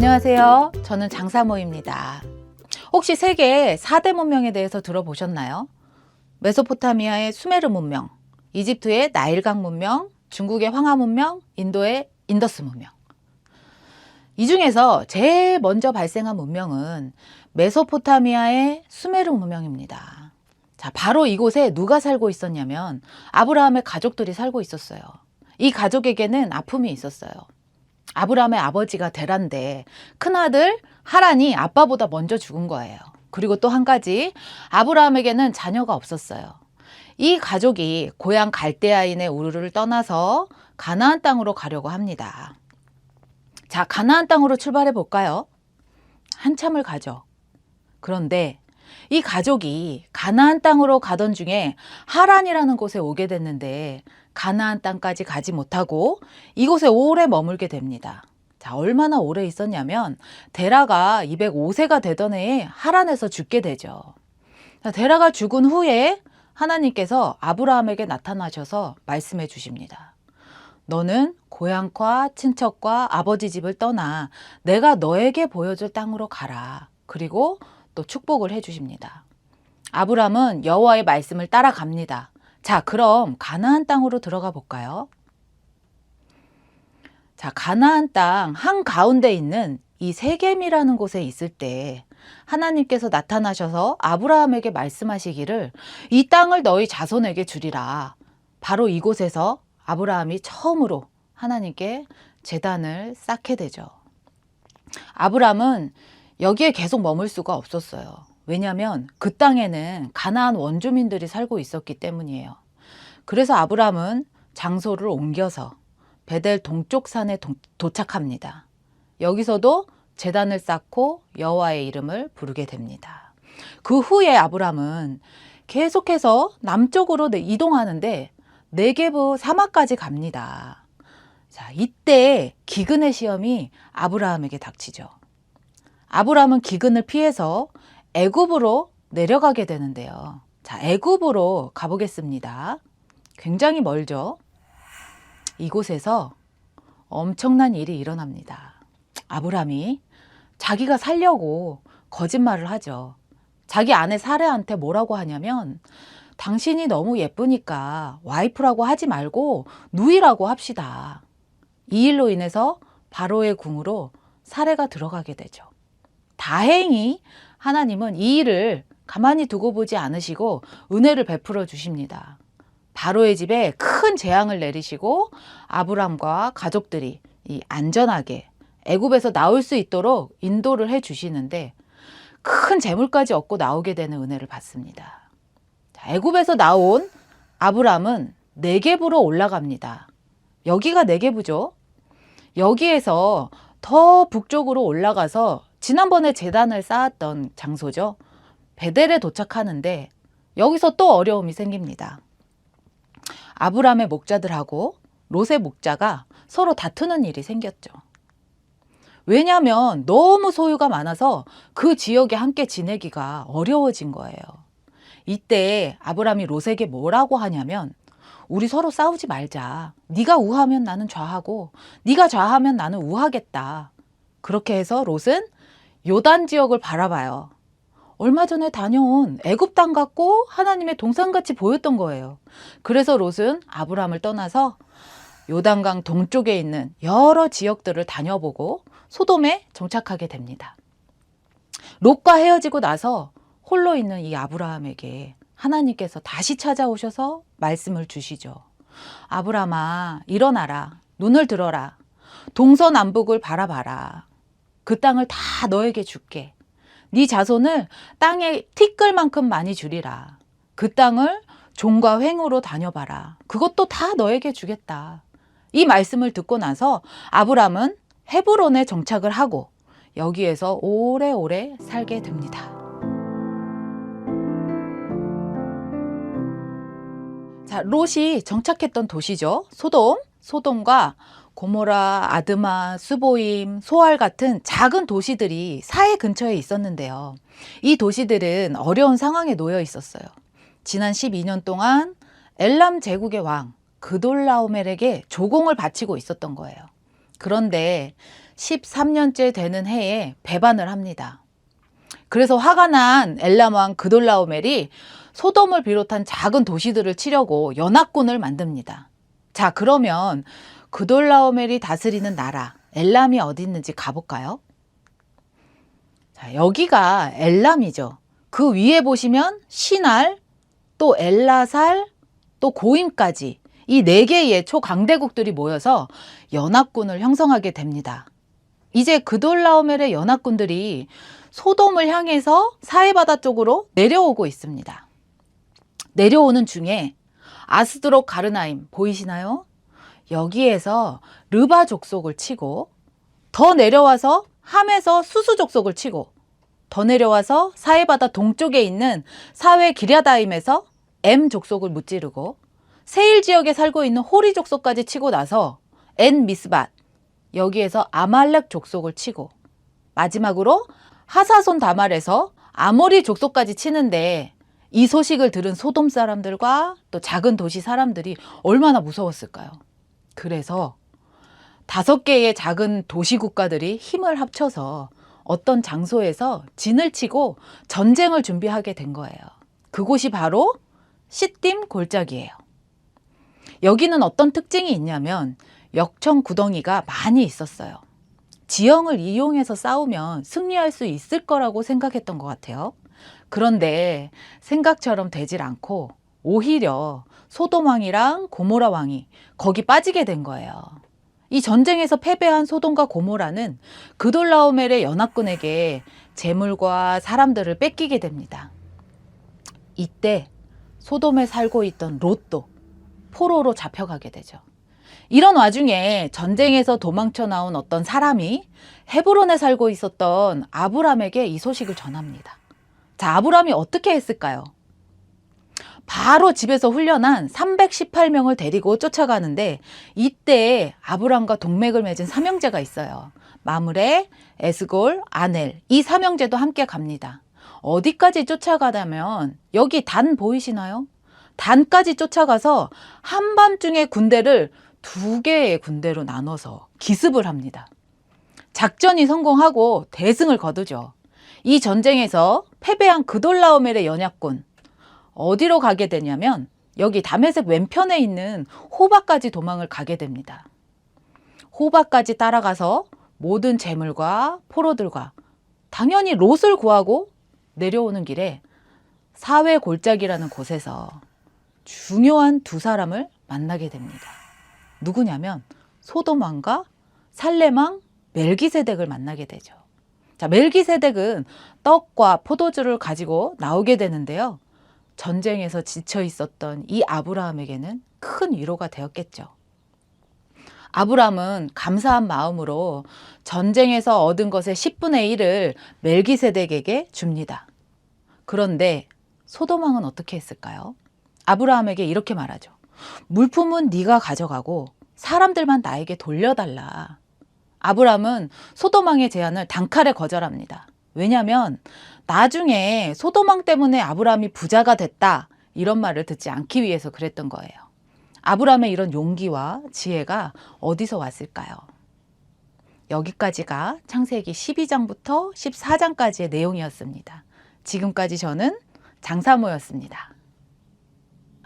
안녕하세요. 저는 장사모입니다. 혹시 세계 4대 문명에 대해서 들어보셨나요? 메소포타미아의 수메르 문명, 이집트의 나일강 문명, 중국의 황하 문명, 인도의 인더스 문명. 이 중에서 제일 먼저 발생한 문명은 메소포타미아의 수메르 문명입니다. 자, 바로 이곳에 누가 살고 있었냐면 아브라함의 가족들이 살고 있었어요. 이 가족에게는 아픔이 있었어요. 아브라함의 아버지가 데란데 큰아들 하란이 아빠보다 먼저 죽은 거예요. 그리고 또 한 가지, 아브라함에게는 자녀가 없었어요. 이 가족이 고향 갈대아인의 우르를 떠나서 가나안 땅으로 가려고 합니다. 자, 가나안 땅으로 출발해 볼까요? 한참을 가죠. 그런데 이 가족이 가나안 땅으로 가던 중에 하란이라는 곳에 오게 됐는데 가나안 땅까지 가지 못하고 이곳에 오래 머물게 됩니다. 자, 얼마나 오래 있었냐면 데라가 205세가 되던 해에 하란에서 죽게 되죠. 자, 데라가 죽은 후에 하나님께서 아브라함에게 나타나셔서 말씀해 주십니다. 너는 고향과 친척과 아버지 집을 떠나 내가 너에게 보여줄 땅으로 가라. 그리고 또 축복을 해 주십니다. 아브라함은 여호와의 말씀을 따라갑니다. 자, 그럼 가나안 땅으로 들어가 볼까요? 자, 가나안 땅 한가운데 있는 이 세겜이라는 곳에 있을 때 하나님께서 나타나셔서 아브라함에게 말씀하시기를 이 땅을 너희 자손에게 주리라. 바로 이곳에서 아브라함이 처음으로 하나님께 제단을 쌓게 되죠. 아브라함은 여기에 계속 머물 수가 없었어요. 왜냐하면 그 땅에는 가나안 원주민들이 살고 있었기 때문이에요. 그래서 아브라함은 장소를 옮겨서 베델 동쪽 산에 도착합니다. 여기서도 제단을 쌓고 여호와의 이름을 부르게 됩니다. 그 후에 아브라함은 계속해서 남쪽으로 이동하는데 네게브 사막까지 갑니다. 자, 이때 기근의 시험이 아브라함에게 닥치죠. 아브라함은 기근을 피해서 애굽으로 내려가게 되는데요. 자, 애굽으로 가보겠습니다. 굉장히 멀죠. 이곳에서 엄청난 일이 일어납니다. 아브라함이 자기가 살려고 거짓말을 하죠. 자기 아내 사레한테 뭐라고 하냐면 당신이 너무 예쁘니까 와이프라고 하지 말고 누이라고 합시다. 이 일로 인해서 바로의 궁으로 사레가 들어가게 되죠. 다행히 하나님은 이 일을 가만히 두고 보지 않으시고 은혜를 베풀어 주십니다. 바로의 집에 큰 재앙을 내리시고 아브람과 가족들이 안전하게 애굽에서 나올 수 있도록 인도를 해 주시는데 큰 재물까지 얻고 나오게 되는 은혜를 받습니다. 애굽에서 나온 아브람은 네겝으로 올라갑니다. 여기가 네겝이죠. 여기에서 더 북쪽으로 올라가서 지난번에 제단을 쌓았던 장소죠. 베델에 도착하는데 여기서 또 어려움이 생깁니다. 아브람의 목자들하고 롯의 목자가 서로 다투는 일이 생겼죠. 왜냐하면 너무 소유가 많아서 그 지역에 함께 지내기가 어려워진 거예요. 이때 아브람이 롯에게 뭐라고 하냐면 우리 서로 싸우지 말자. 네가 우하면 나는 좌하고 네가 좌하면 나는 우하겠다. 그렇게 해서 롯은 요단 지역을 바라봐요. 얼마 전에 다녀온 애굽 땅 같고 하나님의 동산같이 보였던 거예요. 그래서 롯은 아브람을 떠나서 요단강 동쪽에 있는 여러 지역들을 다녀보고 소돔에 정착하게 됩니다. 롯과 헤어지고 나서 홀로 있는 이 아브라함에게 하나님께서 다시 찾아오셔서 말씀을 주시죠. 아브라함아, 일어나라. 눈을 들어라. 동서남북을 바라봐라. 그 땅을 다 너에게 줄게. 네 자손을 땅에 티끌만큼 많이 주리라. 그 땅을 종과 횡으로 다녀봐라. 그것도 다 너에게 주겠다. 이 말씀을 듣고 나서 아브람은 헤브론에 정착을 하고 여기에서 오래오래 살게 됩니다. 자, 롯이 정착했던 도시죠. 소돔과 고모라, 아드마, 수보임, 소알 같은 작은 도시들이 사해 근처에 있었는데요. 이 도시들은 어려운 상황에 놓여 있었어요. 지난 12년 동안 엘람 제국의 왕 그돌라오멜에게 조공을 바치고 있었던 거예요. 그런데 13년째 되는 해에 배반을 합니다. 그래서 화가 난 엘람 왕 그돌라오멜이 소돔을 비롯한 작은 도시들을 치려고 연합군을 만듭니다. 자, 그러면 그돌라오멜이 다스리는 나라 엘람이 어디 있는지 가볼까요? 자, 여기가 엘람이죠. 그 위에 보시면 시날, 또 엘라살, 또 고임까지 이 4개의 초강대국들이 모여서 연합군을 형성하게 됩니다. 이제 그돌라오멜의 연합군들이 소돔을 향해서 사해바다 쪽으로 내려오고 있습니다. 내려오는 중에 아스드롯 가르나임 보이시나요? 여기에서 르바 족속을 치고 더 내려와서 함에서 수수 족속을 치고 더 내려와서 사해바다 동쪽에 있는 사회 기랴다임에서 M 족속을 무찌르고 세일 지역에 살고 있는 호리 족속까지 치고 나서 엔 미스밧 여기에서 아말렉 족속을 치고 마지막으로 하사손 다말에서 아모리 족속까지 치는데 이 소식을 들은 소돔 사람들과 또 작은 도시 사람들이 얼마나 무서웠을까요? 그래서 5개의 작은 도시 국가들이 힘을 합쳐서 어떤 장소에서 진을 치고 전쟁을 준비하게 된 거예요. 그곳이 바로 시딤 골짜기예요. 여기는 어떤 특징이 있냐면 역청 구덩이가 많이 있었어요. 지형을 이용해서 싸우면 승리할 수 있을 거라고 생각했던 것 같아요. 그런데 생각처럼 되질 않고 오히려 소돔 왕이랑 고모라 왕이 거기 빠지게 된 거예요. 이 전쟁에서 패배한 소돔과 고모라는 그돌라오멜의 연합군에게 재물과 사람들을 뺏기게 됩니다. 이때 소돔에 살고 있던 롯도 포로로 잡혀가게 되죠. 이런 와중에 전쟁에서 도망쳐 나온 어떤 사람이 헤브론에 살고 있었던 아브람에게 이 소식을 전합니다. 자, 아브람이 어떻게 했을까요? 바로 집에서 훈련한 318명을 데리고 쫓아가는데 이때 아브람과 동맥을 맺은 삼형제가 있어요. 마므레, 에스골, 아넬 이 삼형제도 함께 갑니다. 어디까지 쫓아가냐면 여기 단 보이시나요? 단까지 쫓아가서 한밤중에 군대를 2개의 군대로 나눠서 기습을 합니다. 작전이 성공하고 대승을 거두죠. 이 전쟁에서 패배한 그돌라오멜의 연합군 어디로 가게 되냐면 여기 다메섹 왼편에 있는 호바까지 도망을 가게 됩니다. 호바까지 따라가서 모든 재물과 포로들과 당연히 롯을 구하고 내려오는 길에 사회 골짜기라는 곳에서 중요한 2사람을 만나게 됩니다. 누구냐면 소돔 왕과 살렘 왕 멜기세덱을 만나게 되죠. 자, 멜기세덱은 떡과 포도주를 가지고 나오게 되는데요. 전쟁에서 지쳐 있었던 이 아브라함에게는 큰 위로가 되었겠죠. 아브라함은 감사한 마음으로 전쟁에서 얻은 것의 10분의 1을 멜기세덱에게 줍니다. 그런데 소돔 왕은 어떻게 했을까요? 아브라함에게 이렇게 말하죠. 물품은 네가 가져가고 사람들만 나에게 돌려달라. 아브라함은 소돔 왕의 제안을 단칼에 거절합니다. 왜냐하면 나중에 소돔 왕 때문에 아브라함이 부자가 됐다 이런 말을 듣지 않기 위해서 그랬던 거예요. 아브라함의 이런 용기와 지혜가 어디서 왔을까요? 여기까지가 창세기 12장부터 14장까지의 내용이었습니다. 지금까지 저는 장사모였습니다.